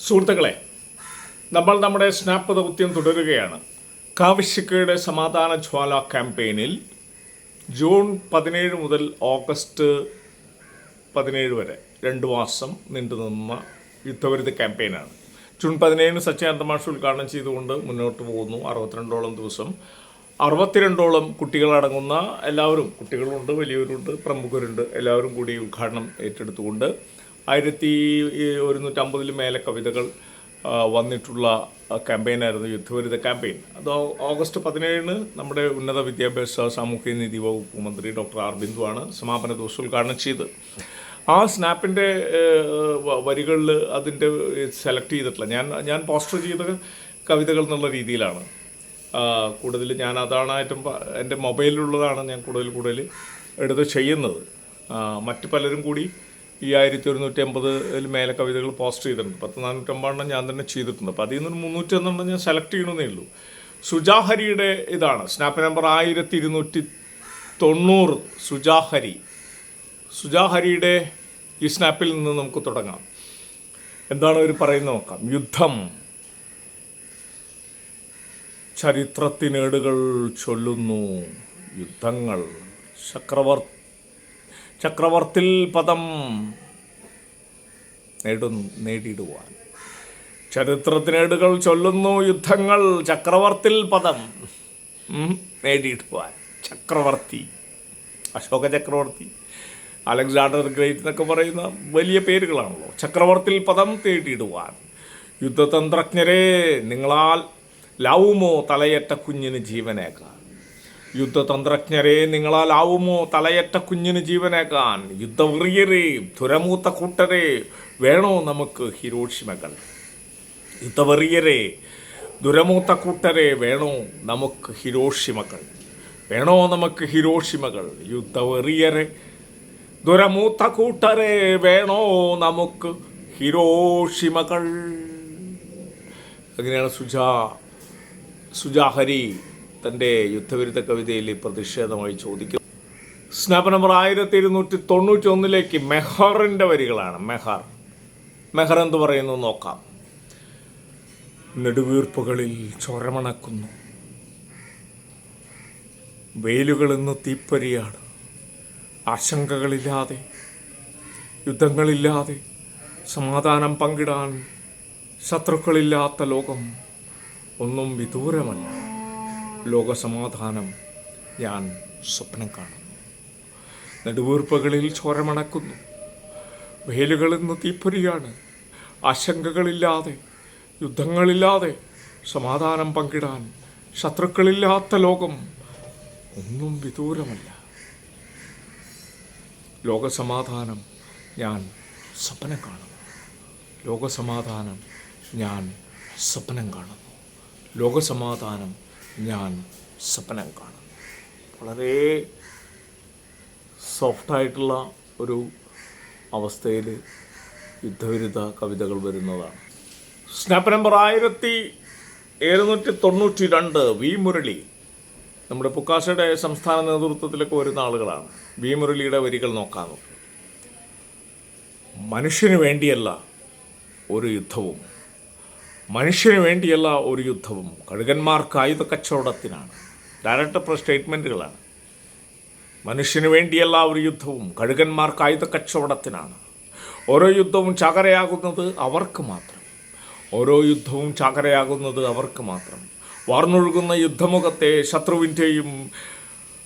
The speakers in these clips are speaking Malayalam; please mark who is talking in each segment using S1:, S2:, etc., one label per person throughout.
S1: സുഹൃത്തുക്കളെ, നമ്മൾ നമ്മുടെ സ്നാപ്പ് ദൗത്യം തുടരുകയാണ്. കാവിശ്യക്കയുടെ സമാധാന ജ്വാല ക്യാമ്പയിനിൽ ജൂൺ 17 മുതൽ ഓഗസ്റ്റ് 17 വരെ 2 മാസം നീണ്ടുനിന്ന യുദ്ധവിരുദ്ധ ക്യാമ്പയിനാണ്. ജൂൺ 17 സച്ചിദാനന്ദ മാഷ് ഉദ്ഘാടനം ചെയ്തുകൊണ്ട് മുന്നോട്ട് പോകുന്നു. 62ഓളം ദിവസം 62ഓളം കുട്ടികളടങ്ങുന്ന എല്ലാവരും, കുട്ടികളുണ്ട്, വലിയവരുണ്ട്, പ്രമുഖരുണ്ട്, എല്ലാവരും കൂടി ഉദ്ഘാടനം ഏറ്റെടുത്തുകൊണ്ട് 1150 മേലെ കവിതകൾ വന്നിട്ടുള്ള ക്യാമ്പയിനായിരുന്നു യുദ്ധവിരുദ്ധ ക്യാമ്പയിൻ. അത് ഓഗസ്റ്റ് 17 നമ്മുടെ ഉന്നത വിദ്യാഭ്യാസ സാമൂഹ്യനീതി വകുപ്പ് മന്ത്രി ഡോക്ടർ ആർ ബിന്ദുവാണ് സമാപന ദിവസം ഉദ്ഘാടനം ചെയ്തത്. ആ സ്നാപ്പിൻ്റെ വരികളിൽ അതിൻ്റെ സെലക്ട് ചെയ്തിട്ടില്ല. ഞാൻ പോസ്റ്റർ ചെയ്ത കവിതകൾ എന്നുള്ള രീതിയിലാണ് കൂടുതൽ. ഞാൻ അതാണായിട്ടും എൻ്റെ മൊബൈലിലുള്ളതാണ് ഞാൻ കൂടുതൽ എടുത്ത് ചെയ്യുന്നത്. മറ്റ് പലരും കൂടി ഈ 1150 മേലെ കവിതകൾ പോസ്റ്റ് ചെയ്തിട്ടുണ്ട്. 450 ഞാൻ തന്നെ ചെയ്തിട്ടുണ്ട്. അപ്പോൾ അതിൽ നിന്ന് 301 ഞാൻ സെലക്ട് ചെയ്യണമെന്നേ ഉള്ളൂ. സുജാഹരിയുടെ ഇതാണ് സ്നാപ്പ് നമ്പർ 1290. സുജാഹരിയുടെ ഈ സ്നാപ്പിൽ നിന്ന് നമുക്ക് തുടങ്ങാം. എന്താണ് അവർ പറയുന്നത് നോക്കാം. യുദ്ധം ചരിത്രത്തിനേടുകൾ ചൊല്ലുന്നു. യുദ്ധങ്ങൾ ചക്രവർത്തിൽ പദം നേടിയിടുവാൻ. ചരിത്രത്തിനേടുകൾ ചൊല്ലുന്നു. യുദ്ധങ്ങൾ ചക്രവർത്തിൽ പദം നേടിയിടുവാൻ. ചക്രവർത്തി, അശോക ചക്രവർത്തി, അലക്സാണ്ടർ ഗ്രേറ്റ് എന്നൊക്കെ പറയുന്ന വലിയ പേരുകളാണല്ലോ. ചക്രവർത്തിൽ പദം തേടിയിടുവാൻ. യുദ്ധതന്ത്രജ്ഞരെ, നിങ്ങളാൽ ലാവുമോ തലയറ്റ കുഞ്ഞിന് ജീവനേക്കാൻ. യുദ്ധതന്ത്രജ്ഞരെ, നിങ്ങളാലാവുമോ തലയറ്റ കുഞ്ഞിന് ജീവനേക്കാൻ. യുദ്ധവെറിയരെ, ധുരമൂത്ത കൂട്ടരെ, വേണോ നമുക്ക് ഹിരോഷിമകൾ. യുദ്ധവെറിയരെ, ദുരമൂത്ത കൂട്ടരെ, വേണോ നമുക്ക് ഹിരോഷിമകൾ. വേണോ നമുക്ക് ഹിരോഷിമകൾ. യുദ്ധവെറിയരെ, ദുരമൂത്ത കൂട്ടരെ, വേണോ നമുക്ക് ഹിരോഷിമകൾ. അങ്ങനെയാണ് സുജാഹരി തൻ്റെ യുദ്ധവിരുദ്ധ കവിതയിൽ പ്രതിഷേധമായി ചോദിക്കുന്നു. സ്നാപ്പ് നമ്പർ 1291 മെഹറിൻ്റെ വരികളാണ്. മെഹർ എന്ത് പറയുന്നു നോക്കാം. നെടുവീർപ്പുകളിൽ ചൊരമണക്കുന്നു. വെയിലുകളിന്ന് തീപ്പൊരിയാണ്. ആശങ്കകളില്ലാതെ, യുദ്ധങ്ങളില്ലാതെ സമാധാനം പങ്കിടാൻ ശത്രുക്കളില്ലാത്ത ലോകം ഒന്നും വിദൂരമല്ല. ലോകസമാധാനം ഞാൻ സ്വപ്നം കാണുന്നു. നെടുവീർപ്പുകളിൽ ചോരമണക്കുന്നു. വെയിലുകളിന്ന് തീപ്പൊരിയാണ്. ആശങ്കകളില്ലാതെ, യുദ്ധങ്ങളില്ലാതെ സമാധാനം പങ്കിടാൻ ശത്രുക്കളില്ലാത്ത ലോകം ഒന്നും വിദൂരമല്ല. ലോകസമാധാനം ഞാൻ സ്വപ്നം കാണുന്നു. ലോകസമാധാനം ഞാൻ സ്വപ്നം കാണുന്നു. ലോകസമാധാനം ഞാൻ സ്വപ്നം കാണുന്നു. വളരെ സോഫ്റ്റായിട്ടുള്ള ഒരു അവസ്ഥയിൽ യുദ്ധവിരുദ്ധ കവിതകൾ വരുന്നതാണ്. Snap number 1792 V Murali. നമ്മുടെ പുക്കാശയുടെ സംസ്ഥാന നേതൃത്വത്തിലൊക്കെ വരുന്ന ആളുകളാണ്. വി മുരളിയുടെ വരികൾ നോക്കാം. മനുഷ്യന് വേണ്ടിയല്ല ഒരു യുദ്ധവും. മനുഷ്യന് വേണ്ടിയല്ല ഒരു യുദ്ധവും. കഴുകന്മാർക്ക് ആയുധ കച്ചവടത്തിനാണ്. ഡയറക്റ്റ് സ്റ്റേറ്റ്മെൻറ്റുകളാണ്. മനുഷ്യന് വേണ്ടിയല്ല ഒരു യുദ്ധവും. കഴുകന്മാർക്ക് ആയുധ കച്ചവടത്തിനാണ്. ഓരോ യുദ്ധവും ചാകരയാകുന്നത് അവർക്ക് മാത്രം. ഓരോ യുദ്ധവും ചാകരയാകുന്നത് അവർക്ക് മാത്രം. വാർന്നൊഴുകുന്ന യുദ്ധമുഖത്തെ ശത്രുവിൻ്റെയും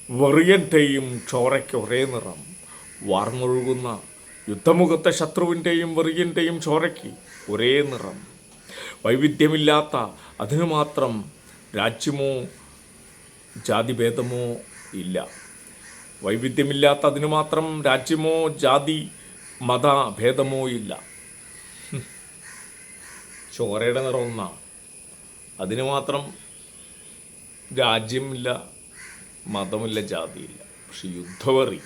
S1: വെറിയൻ്റെയും ചോരയ്ക്ക് ഒരേ നിറം. വാർന്നൊഴുകുന്ന യുദ്ധമുഖത്തെ ശത്രുവിൻ്റെയും വെറിയൻ്റെയും ചോരയ്ക്ക് ഒരേ നിറം. വൈവിധ്യമില്ലാത്ത അതിനു മാത്രം രാജ്യമോ ജാതിഭേദമോ ഇല്ല. വൈവിധ്യമില്ലാത്ത അതിനു മാത്രം രാജ്യമോ ജാതി മതഭേദമോ ഇല്ല. ചോരയുടെ നിറം ഒന്നാണ്. അതിന് മാത്രം രാജ്യമില്ല, മതമില്ല, ജാതിയില്ല. പക്ഷെ യുദ്ധവെറി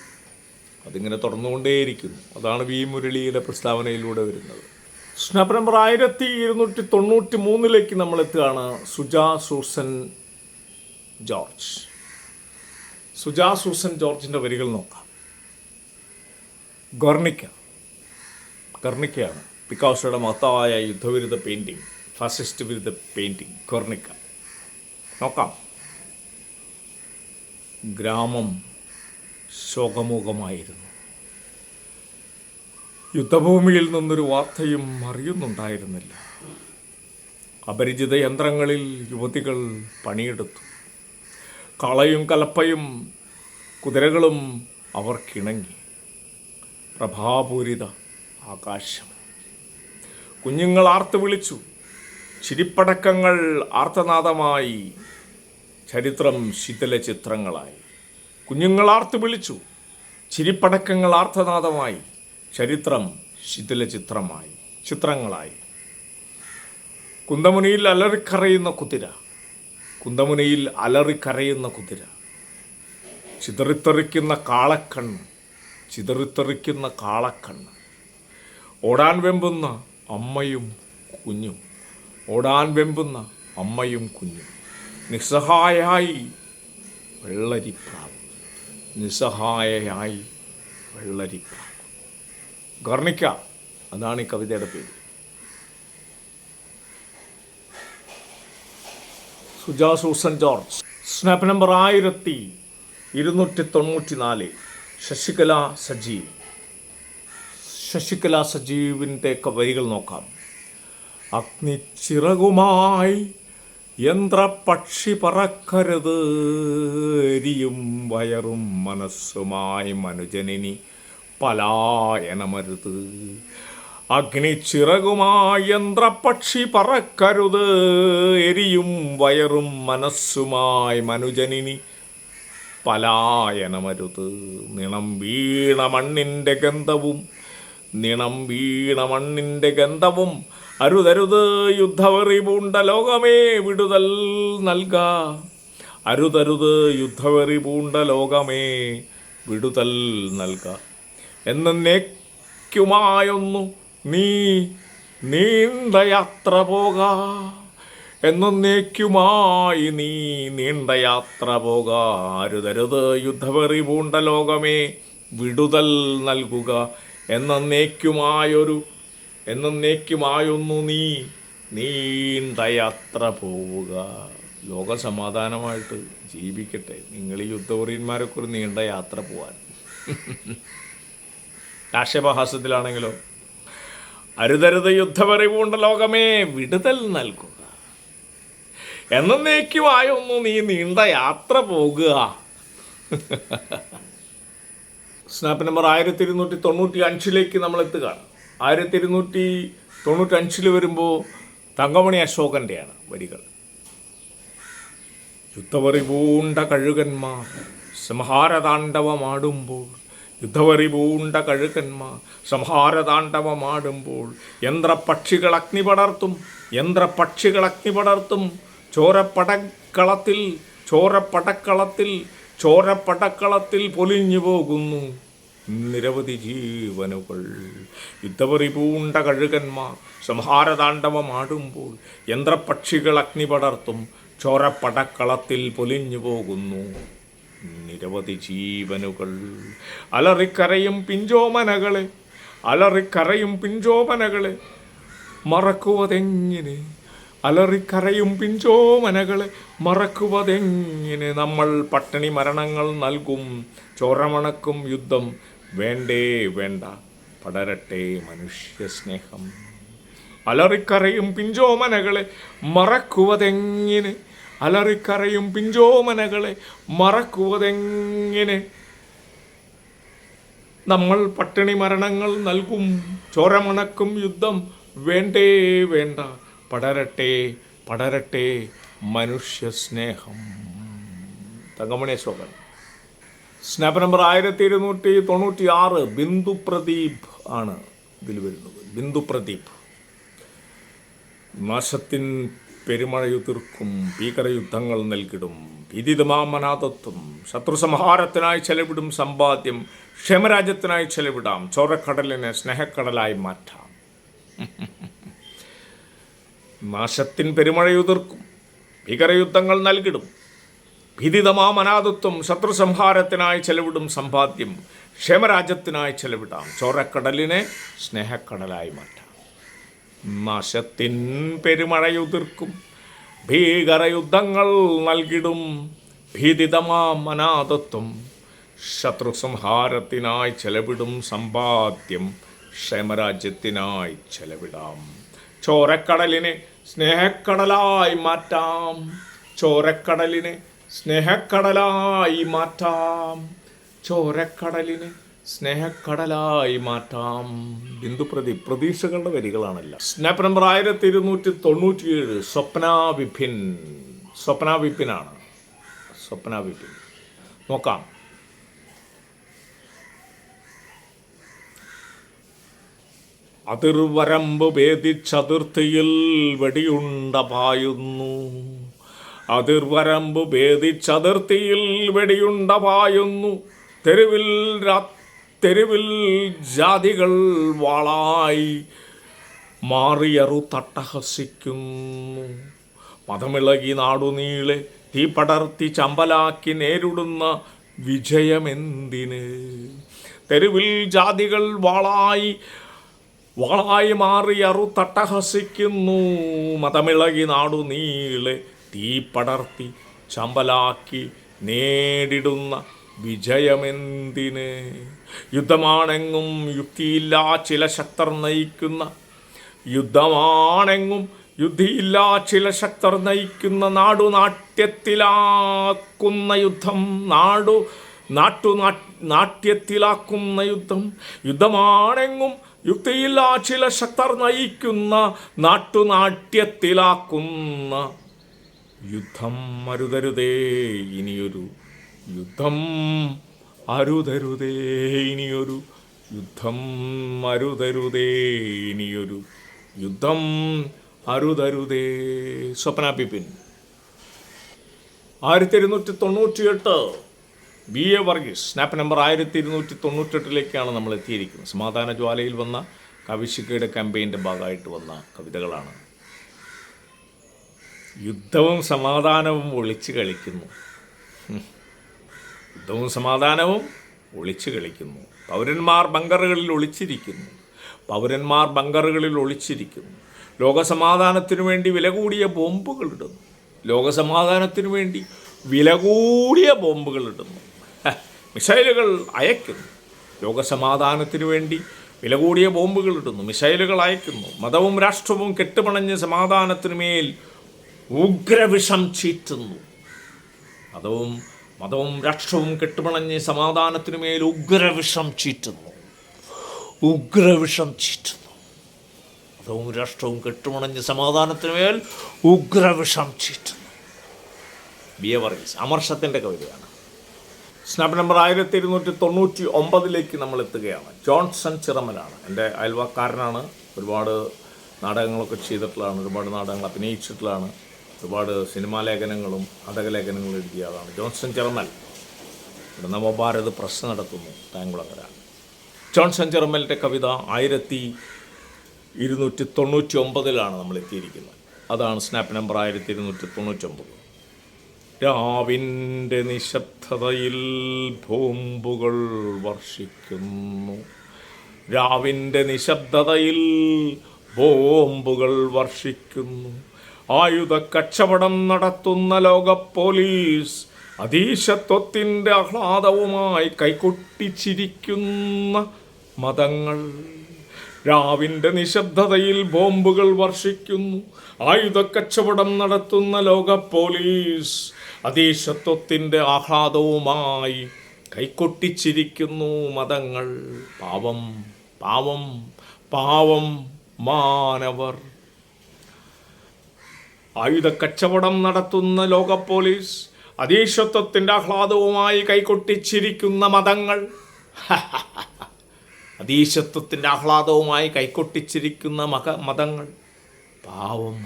S1: അതിങ്ങനെ തുടർന്നുകൊണ്ടേയിരിക്കുന്നു. അതാണ് വി മുരളിയുടെ പ്രസ്താവനയിലൂടെ വരുന്നത്. സ്നാപ്പ് നമ്പർ 1293 നമ്മൾ എത്തുകയാണ്. സുജാ സൂസൻ ജോർജിൻ്റെ വരികൾ നോക്കാം. ഗർണിക്കയാണ്. പിക്കാസോയുടെ മഹത്തായ യുദ്ധവിരുദ്ധ പെയിൻറ്റിങ്, ഫാസിസ്റ്റ് വിരുദ്ധ പെയിൻറ്റിങ് ഗെർണിക്ക. നോക്കാം. ഗ്രാമം ശോകമുഖമായിരുന്നു. യുദ്ധഭൂമിയിൽ നിന്നൊരു വാർത്തയും അറിയുന്നുണ്ടായിരുന്നില്ല. അപരിചിത യന്ത്രങ്ങളിൽ യുവതികൾ പണിയെടുത്തു. കളയും കലപ്പയും കുതിരകളും അവർക്കിണങ്ങി. പ്രഭാപൂരിത ആകാശം. കുഞ്ഞുങ്ങൾ ആർത്തു വിളിച്ചു. ചിരിപ്പടക്കങ്ങൾ ആർത്തനാദമായി. ചരിത്രം ശിഥില ചിത്രങ്ങളായി. കുഞ്ഞുങ്ങൾ ആർത്തു വിളിച്ചു. ചിരിപ്പടക്കങ്ങൾ ആർത്തനാദമായി. ചരിത്രം ശിഥില ചിത്രങ്ങളായി. കുന്തമുനയിൽ അലറിക്കരയുന്ന കുതിര. കുന്തമുനയിൽ അലറിക്കരയുന്ന കുതിര. ചിതറിത്തെറിക്കുന്ന കാളക്കണ്ണ്. ഓടാൻ വെമ്പുന്ന അമ്മയും കുഞ്ഞും. നിസ്സഹായയായി വെള്ളരിപ്രാവ്. ഗെർണിക്ക, അതാണ് ഈ കവിതയുടെ പേര്. Suja Susan George. Snap number 1294. Sasikala സജീവിൻ്റെ വരികൾ നോക്കാം. അഗ്നിച്ചിറകുമായി യന്ത്രപക്ഷി പറക്കരുത്, എരിയും വയറും മനസ്സുമായി മനുജനിനി പലായനമരുത്. അഗ്നിച്ചിറകുമായി യന്ത്രപക്ഷി പറക്കരുത്, എരിയും വയറും മനസ്സുമായി മനുജനിനി പലായനമരുത്. നിണം വീണ മണ്ണിൻ്റെ ഗന്ധവും അരുതരുത് യുദ്ധവെറി പൂണ്ട ലോകമേ വിടുതൽ നൽക. എന്നേക്കുമായൊന്നു നീ നീണ്ട യാത്ര പോക. അരുതരുത് യുദ്ധവെറി പൂണ്ട ലോകമേ വിടുതൽ നൽകുക. എന്നേക്കുമായൊന്നു നീ നീണ്ട യാത്ര പോവുക. ലോകസമാധാനമായിട്ട് ജീവിക്കട്ടെ. നിങ്ങൾ ഈ യുദ്ധവെറിയന്മാരൊക്കെ ഒരു നീണ്ട യാത്ര പോവാൻ. രാഷ്ട്രീയഹാസ്യത്തിലാണെങ്കിലോ അരുതരുത് യുദ്ധവെറി പൂണ്ട ലോകമേ വിടുതൽ നൽകുക. എന്നേക്കുമായൊന്നു നീ നീണ്ട യാത്ര പോകുക. സ്നാപ്പ് നമ്പർ 1295 നമ്മൾ എത്തുകയാണ്. 1295 വരുമ്പോൾ തങ്കമണി അശോകൻ്റെയാണ് വരികൾ. യുദ്ധവെറി പൂണ്ട കഴുകന്മാർ സംഹാരതാണ്ഡവമാടുമ്പോൾ യന്ത്രപക്ഷികൾ അഗ്നി പടർത്തും. ചോരപ്പടക്കളത്തിൽ പൊലിഞ്ഞു പോകുന്നു നിരവധി ജീവനുകൾ. യുദ്ധവെറി പൂണ്ട കഴുകന്മാർ സംഹാരതാണ്ഡവമാടുമ്പോൾ യന്ത്രപക്ഷികൾ അഗ്നി പടർത്തും. ചോരപ്പടക്കളത്തിൽ പൊലിഞ്ഞു പോകുന്നു നിരവധി ജീവനുകൾ. അലറിക്കരയും പിഞ്ചോമനകളെ മറക്കുവതെങ്ങനെ. നമ്മൾ പട്ടിണി മരണങ്ങൾ നൽകും. ചോരമണക്കും യുദ്ധം വേണ്ടേ വേണ്ട, പടരട്ടെ മനുഷ്യസ്നേഹം. അലറിക്കരയും പിഞ്ചോമനകളെ മറക്കുവതെങ്ങനെ. നമ്മൾ പട്ടിണി മരണങ്ങൾ നൽകും. ചോരമണക്കും യുദ്ധം വേണ്ടേ വേണ്ട, പടരട്ടെ മനുഷ്യസ്നേഹം. തങ്കമണി അശോകൻ. Snap number 1296. ബിന്ദു പ്രദീപ് ആണ് ഇതിൽ വരുന്നത്. ബിന്ദു പ്രദീപ്. നാശത്തിൻ പെരുമഴയുതിർക്കും, ഭീകരയുദ്ധങ്ങൾ നൽകിടും, ഭീതിതമാമനാഥത്വം. ശത്രുസംഹാരത്തിനായി ചെലവിടും സമ്പാദ്യം ക്ഷേമരാജ്യത്തിനായി ചെലവിടാം. ചോരക്കടലിനെ സ്നേഹക്കടലായി മാറ്റാം. നാശത്തിൻ പെരുമഴയുതിർക്കും, ഭീകരയുദ്ധങ്ങൾ നൽകിടും, ഭീതിതമാമനാഥത്വം. ശത്രുസംഹാരത്തിനായി ചെലവിടും സമ്പാദ്യം ക്ഷേമരാജ്യത്തിനായി ചെലവിടാം. ചോരക്കടലിനെ സ്നേഹക്കടലായി മാറ്റാം. നാശത്തിൻ പെരുമഴയുതിർക്കും ഭീകരയുദ്ധങ്ങൾ നൽകിടും ഭീതിതമാം അനാഥത്വം ശത്രു സംഹാരത്തിനായി ചെലവിടും സമ്പാദ്യം ക്ഷേമരാജ്യത്തിനായി ചെലവിടാം. ചോരക്കടലിനെ സ്നേഹക്കടലായി മാറ്റാം. ചോരക്കടലിനെ സ്നേഹക്കടലായി മാറ്റാം. ചോരക്കടലിനെ സ്നേഹക്കടലായി മാറ്റാം. പ്രതീക്ഷകളുടെ വരികളാണല്ല. സ്നാപ്പ് നമ്പർ 1297 സ്വപ്ന വിപിൻ. സ്വപ്ന വിപിനാണ്. സ്വപ്ന വിപിൻ നോക്കാം. അതിർവരമ്പ് ഭേദിച്ചതിർത്തിയിൽ വെടിയുണ്ട പായുന്നു. അതിർവരമ്പ് ഭേദിച്ചതിർത്തിയിൽ വെടിയുണ്ട പായുന്നു. തെരുവിൽ ജാതികൾ വാളായി മാറിയറു തട്ടഹസിക്കുന്നു. മതമിളകി നാടുനീളെ തീ പടർത്തി ചമ്പലാക്കി നേരിടുന്ന വിജയമെന്തിന്? തെരുവിൽ ജാതികൾ വാളായി മാറിയറു തട്ടഹസിക്കുന്നു. മതമിളകി നാടുനീളെ തീ പടർത്തി ചമ്പലാക്കി നേടിടുന്ന വിജയമെന്തിന്? യുദ്ധമാണെങ്ങും യുക്തിയില്ലാ ചില ശക്തർ നയിക്കുന്ന യുദ്ധമാണെങ്ങും യുദ്ധിയില്ലാ ചില ശക്തർ നയിക്കുന്ന നാട്യത്തിലാക്കുന്ന യുദ്ധം. നാട്യത്തിലാക്കുന്ന യുദ്ധം. യുദ്ധമാണെങ്ങും യുക്തിയില്ലാ ചില ശക്തർ നയിക്കുന്ന നാട്യത്തിലാക്കുന്ന യുദ്ധം. അരുതരുതേ ഇനിയൊരു യുദ്ധം. അരുതരുതേ ഇനിയൊരു യുദ്ധം. അരുതരുതേ ഇനിയൊരു യുദ്ധം. അരുതരുതേ. Swapna Vipin. 1298 BA Varghese. Snap number 1298 നമ്മൾ എത്തിയിരിക്കുന്നത്. സമാധാന ജ്വാലയിൽ വന്ന കവിശിക്കയുടെ ക്യാമ്പയിൻ്റെ ഭാഗമായിട്ട് വന്ന കവിതകളാണ്. യുദ്ധവും സമാധാനവും ഒളിച്ചു കളിക്കുന്നു. യുദ്ധവും സമാധാനവും ഒളിച്ചു കളിക്കുന്നു. പൗരന്മാർ ബങ്കറുകളിൽ ഒളിച്ചിരിക്കുന്നു. ലോകസമാധാനത്തിനു വേണ്ടി വില കൂടിയ ബോംബുകളിടുന്നു. മിസൈലുകൾ അയക്കുന്നു. ലോകസമാധാനത്തിനു വേണ്ടി വില കൂടിയ ബോംബുകളിടുന്നു. മിസൈലുകൾ അയക്കുന്നു. മതവും രാഷ്ട്രവും കെട്ടുപണഞ്ഞ് സമാധാനത്തിനുമേൽ ഉഗ്രവിഷം ചീറ്റുന്നു. മതവും രാഷ്ട്രവും കെട്ടുപണഞ്ഞ് സമാധാനത്തിനുമേൽ ഉഗ്രവിഷം ചീറ്റുന്നു. മതവും രാഷ്ട്രവും കെട്ടുപണഞ്ഞ് സമാധാനത്തിനുമേൽ ഉഗ്രവിഷം ചീറ്റുന്നു. BA വർഗീസ്. അമർഷത്തിൻ്റെ കവിതയാണ്. സ്നാപ്പ് നമ്പർ 1299 നമ്മൾ എത്തുകയാണ്. ജോൺസൺ ചിറമലാണ്. എൻ്റെ അയൽവക്കാരനാണ്. ഒരുപാട് നാടകങ്ങളൊക്കെ ചെയ്തിട്ടുള്ളതാണ്. ഒരുപാട് നാടകങ്ങൾ അഭിനയിച്ചിട്ടുള്ളതാണ്. ഒരുപാട് സിനിമാ ലേഖനങ്ങളും നാടകലേഖനങ്ങളും എഴുതിയ ആളാണ് ജോൺസൺ ചിറമൽ. ഇവിടെ നവഭാരത് പ്രസ് നടത്തുന്നു താങ്കുളങ്ങര. ജോൺസൺ ചിറമലിൻ്റെ കവിത 1299 നമ്മൾ എത്തിയിരിക്കുന്നത്. അതാണ് സ്നാപ്പ് നമ്പർ 1299. രാവിൻ്റെ നിശബ്ദതയിൽ ബോംബുകൾ വർഷിക്കുന്നു. രാവിൻ്റെ നിശബ്ദതയിൽ ബോംബുകൾ വർഷിക്കുന്നു. ആയുധ കച്ചവടം നടത്തുന്ന ലോക പോലീസ് അധീശത്വത്തിൻ്റെ ആഹ്ലാദവുമായി കൈകൊട്ടിച്ചിരിക്കുന്ന മതങ്ങൾ. രാവിൻ്റെ നിശബ്ദതയിൽ ബോംബുകൾ വർഷിക്കുന്നു. ആയുധ കച്ചവടം നടത്തുന്ന ലോക പോലീസ് അധീശത്വത്തിൻ്റെ ആഹ്ലാദവുമായി കൈകൊട്ടിച്ചിരിക്കുന്നു മതങ്ങൾ. പാവം പാവം പാവം മാനവർ. ആയുധ കച്ചവടം നടത്തുന്ന ലോക പോലീസ് അധീശത്വത്തിൻ്റെ ആഹ്ലാദവുമായി കൈകൊട്ടിച്ചിരിക്കുന്ന മതങ്ങൾ. അധീശത്വത്തിൻ്റെ ആഹ്ലാദവുമായി കൈകൊട്ടിച്ചിരിക്കുന്ന മതങ്ങൾ. പാവം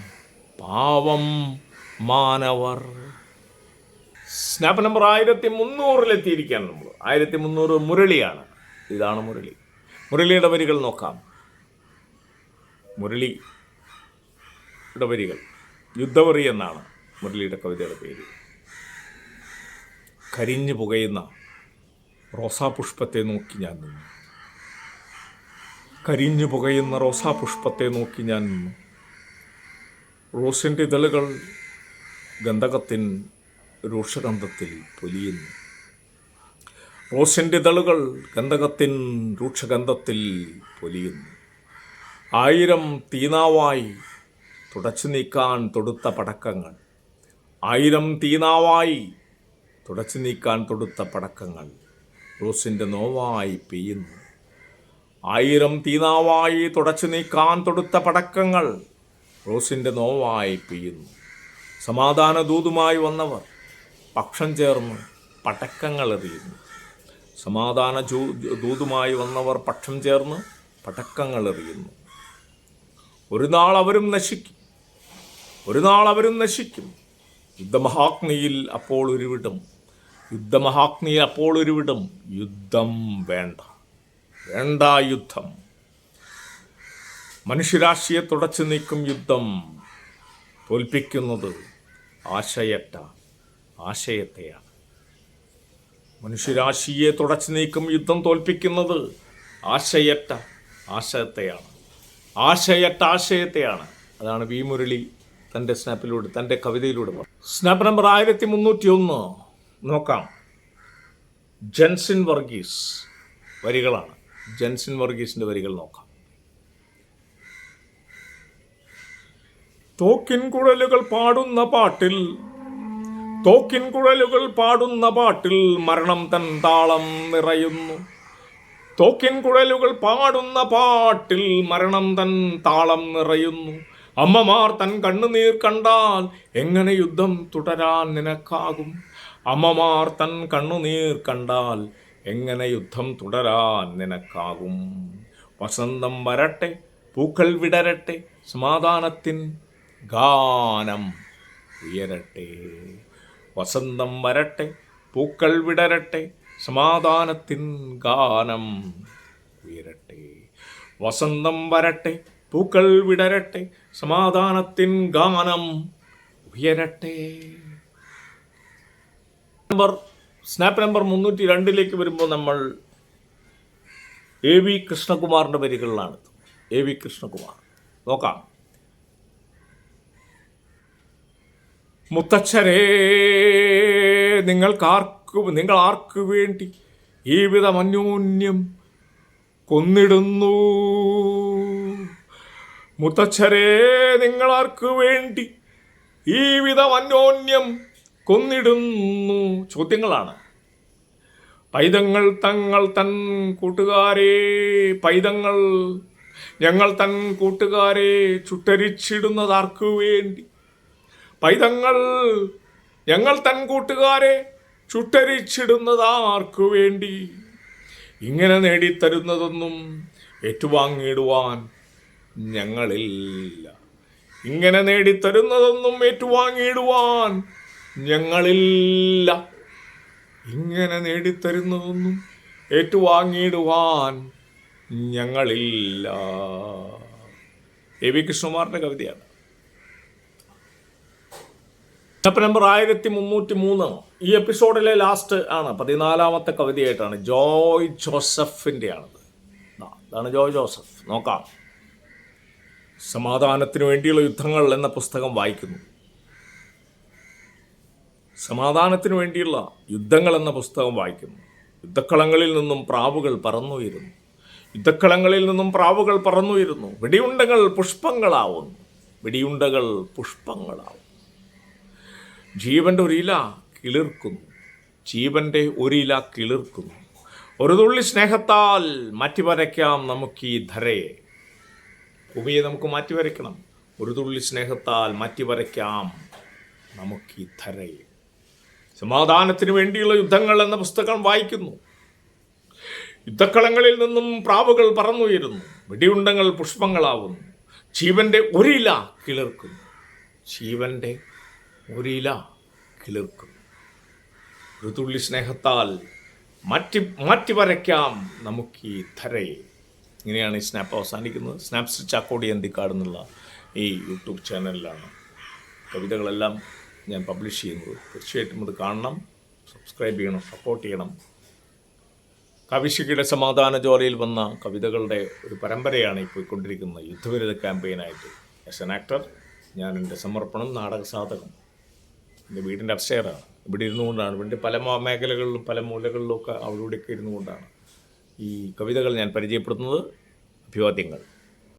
S1: പാവം മാനവർ. സ്നാപ്പ് നമ്പർ 1300 നമ്മൾ. 1300 മുരളിയാണ്. ഇതാണ് മുരളി. മുരളിയുടെ വരികൾ നോക്കാം. മുരളിയുടെ വരികൾ യുദ്ധവറി എന്നാണ് മുരളിയുടെ കവിതയുടെ പേര്. കരിഞ്ഞു പുകയുന്ന റോസാപുഷ്പത്തെ നോക്കി ഞാൻ നിന്നു. കരിഞ്ഞു പുകയുന്ന റോസാപുഷ്പത്തെ നോക്കി ഞാൻ നിന്നു. റോസിൻ്റെ ഇതളുകൾ ഗന്ധകത്തിൻ രൂക്ഷഗന്ധത്തിൽ പൊലിയുന്നു. റോസിൻ്റെ ഇതളുകൾ ഗന്ധകത്തിൻ രൂക്ഷഗന്ധത്തിൽ പൊലിയുന്നു. 1000 തീനാവായി തുടച്ചു നീക്കാൻ തൊടുത്ത പടക്കങ്ങൾ, 1000 തീനാവായി തുടച്ചു നീക്കാൻ തൊടുത്ത പടക്കങ്ങൾ റോസിൻ്റെ നോവായി പെയ്യുന്നു. 1000 തീനാവായി തുടച്ചു നീക്കാൻ തൊടുത്ത പടക്കങ്ങൾ റോസിൻ്റെ നോവായി പെയ്യുന്നു. സമാധാന ദൂതുമായി വന്നവർ പക്ഷം ചേർന്ന് പടക്കങ്ങൾ എറിയുന്നു. സമാധാന ദൂതുമായി വന്നവർ പക്ഷം ചേർന്ന് പടക്കങ്ങൾ എറിയുന്നു. ഒരു നാൾ അവരും നശിക്കും, ഒരു നാൾ അവരും നശിക്കും. യുദ്ധമഹാഗ്നിയിൽ അപ്പോൾ ഉരുവിടും, യുദ്ധമഹാഗ്നിയിൽ അപ്പോൾ ഉരുവിടും. യുദ്ധം വേണ്ട, വേണ്ട യുദ്ധം. മനുഷ്യരാശിയെ തുടച്ചു നീക്കും യുദ്ധം. തോൽപ്പിക്കുന്നത് ആശയറ്റ ആശയത്തെയാണ്. മനുഷ്യരാശിയെ തുടച്ചു നീക്കും യുദ്ധം. തോൽപ്പിക്കുന്നത് ആശയറ്റ ആശയത്തെയാണ്, ആശയറ്റ ആശയത്തെയാണ്. അതാണ് വി മുരളി തൻ്റെ സ്നാപ്പിലൂടെ, തൻ്റെ കവിതയിലൂടെ പറഞ്ഞു. സ്നാപ്പ് നമ്പർ 1301 നോക്കാം. ജെൻസിൻ വർഗീസ് വരികളാണ്. ജെൻസിൻ വർഗീസിൻ്റെ വരികൾ നോക്കാം. തോക്കിൻ കുഴലുകൾ പാടുന്ന പാട്ടിൽ, തോക്കിൻ കുഴലുകൾ പാടുന്ന പാട്ടിൽ മരണം തൻ താളം നിറയുന്നു. തോക്കിൻ കുഴലുകൾ പാടുന്ന പാട്ടിൽ മരണം തൻ താളം നിറയുന്നു. അമ്മമാർ തൻ കണ്ണുനീർ കണ്ടാൽ എങ്ങനെ യുദ്ധം തുടരാൻ നിനക്കാകും? അമ്മമാർ തൻ കണ്ണുനീർ കണ്ടാൽ എങ്ങനെ യുദ്ധം തുടരാൻ നിനക്കാകും? വസന്തം വരട്ടെ, പൂക്കൾ വിടരട്ടെ, സമാധാനത്തിൻ ഗാനം ഉയരട്ടെ. വസന്തം വരട്ടെ, പൂക്കൾ വിടരട്ടെ, സമാധാനത്തിൻ ഗാനം ഉയരട്ടെ. വസന്തം വരട്ടെ, പൂക്കൾ വിടരട്ടെ, സമാധാനത്തിൻ ഗാനം ഉയരട്ടെ. സ്നാപ്പ് നമ്പർ 302 വരുമ്പോൾ നമ്മൾ AV കൃഷ്ണകുമാറിൻ്റെ വരികളിലാണ്. AV കൃഷ്ണകുമാർ നോക്കാം. മുത്തച്ഛരേ, നിങ്ങൾ ആർക്കു വേണ്ടി ഈ വിധം അന്യോന്യം കൊന്നിടുന്നു? മുത്തച്ഛരേ, നിങ്ങൾ ആർക്കു വേണ്ടി ഈ വിധം അന്യോന്യം കൊന്നിടുന്നു? ചോദ്യങ്ങളാണ്. പൈതങ്ങൾ തങ്ങൾ തൻ കൂട്ടുകാരെ, പൈതങ്ങൾ ഞങ്ങൾ തൻ കൂട്ടുകാരെ ചുട്ടരിച്ചിടുന്നത് ആർക്കു വേണ്ടി? പൈതങ്ങൾ ഞങ്ങൾ തൻ കൂട്ടുകാരെ ചുട്ടരിച്ചിടുന്നത് ആർക്കു വേണ്ടി? ഇങ്ങനെ നേടിത്തരുന്നതൊന്നും ഏറ്റുവാങ്ങിയിടുവാൻ ഞങ്ങളില്ല. ഇങ്ങനെ നേടിത്തരുന്നതൊന്നും ഏറ്റുവാങ്ങിയിടുവാൻ ഞങ്ങളില്ല. ഇങ്ങനെ നേടിത്തരുന്നതൊന്നും ഏറ്റുവാങ്ങിയിടുവാൻ ഞങ്ങളില്ല. AV കൃഷ്ണകുമാറിൻ്റെ കവിതയാണ്. സ്നാപ്പ് നമ്പർ 1303 ഈ എപ്പിസോഡിലെ ലാസ്റ്റ് ആണ്. 14ാമത്തെ കവിതയായിട്ടാണ്. ജോയ് ജോസഫിൻ്റെ ആണത്. അതാണ് ജോയ് ജോസഫ്. നോക്കാം. സമാധാനത്തിന് വേണ്ടിയുള്ള യുദ്ധങ്ങൾ എന്ന പുസ്തകം വായിക്കുന്നു. സമാധാനത്തിന് വേണ്ടിയുള്ള യുദ്ധങ്ങൾ എന്ന പുസ്തകം വായിക്കുന്നു. യുദ്ധക്കളങ്ങളിൽ നിന്നും പ്രാവുകൾ പറന്നുയരുന്നു. യുദ്ധക്കളങ്ങളിൽ നിന്നും പ്രാവുകൾ പറന്നുയരുന്നു. വെടിയുണ്ടകൾ പുഷ്പങ്ങളാവുന്നു. വെടിയുണ്ടകൾ പുഷ്പങ്ങളാവുന്നു. ജീവൻ്റെ ഒരില കിളിർക്കുന്നു. ജീവൻ്റെ ഒരില കിളിർക്കുന്നു. ഒരു തുള്ളി സ്നേഹത്താൽ മാറ്റിവരയ്ക്കാം നമുക്ക് ഈ ധരയെ. ഭൂമിയെ നമുക്ക് മാറ്റിവരയ്ക്കണം. ഒരു തുള്ളി സ്നേഹത്താൽ മാറ്റിവരയ്ക്കാം നമുക്ക് ഈ ധരയെ. സമാധാനത്തിന് വേണ്ടിയുള്ള യുദ്ധങ്ങൾ എന്ന പുസ്തകം വായിക്കുന്നു. യുദ്ധക്കളങ്ങളിൽ നിന്നും പ്രാവുകൾ പറന്നുയരുന്നു. വെടിയുണ്ടങ്ങൾ പുഷ്പങ്ങളാവുന്നു. ജീവൻ്റെ ഒരില കിളിർക്കുന്നു. ജീവൻ്റെ ഒരില കിളിർക്കുന്നു. ഒരു തുള്ളി സ്നേഹത്താൽ മാറ്റി വരയ്ക്കാം നമുക്ക് ഈ ധരയെ. ഇങ്ങനെയാണ് ഈ സ്നാപ്പ് അവസാനിക്കുന്നത്. സ്നാപ്സ് ചാക്കോടി അന്തിക്കാട് എന്നുള്ള ഈ യൂട്യൂബ് ചാനലിലാണ് കവിതകളെല്ലാം ഞാൻ പബ്ലിഷ് ചെയ്യുന്നത്. തീർച്ചയായിട്ടും അത് കാണണം, സബ്സ്ക്രൈബ് ചെയ്യണം, സപ്പോർട്ട് ചെയ്യണം. കവിശികയുടെ സമാധാന ജ്വാലയിൽ വന്ന കവിതകളുടെ ഒരു പരമ്പരയാണ് ഈ പോയിക്കൊണ്ടിരിക്കുന്നത് യുദ്ധവിരുദ്ധ ക്യാമ്പയിനായിട്ട്. ആസ് എൻ ആക്ടർ ഞാൻ എൻ്റെ സമർപ്പണം നാടക സാധകം എൻ്റെ വീടിൻ്റെ അപ്സ്റ്റെയറാണ്. ഇവിടെ ഇരുന്നു കൊണ്ടാണ്, ഇവിടെ പല മേഖലകളിലും പല മൂലകളിലും ഒക്കെ അവിടെയൊക്കെ ഇരുന്നു കൊണ്ടാണ് ഈ കവിതകൾ ഞാൻ പരിചയപ്പെടുത്തുന്നത്. അഭിവാദ്യങ്ങൾ.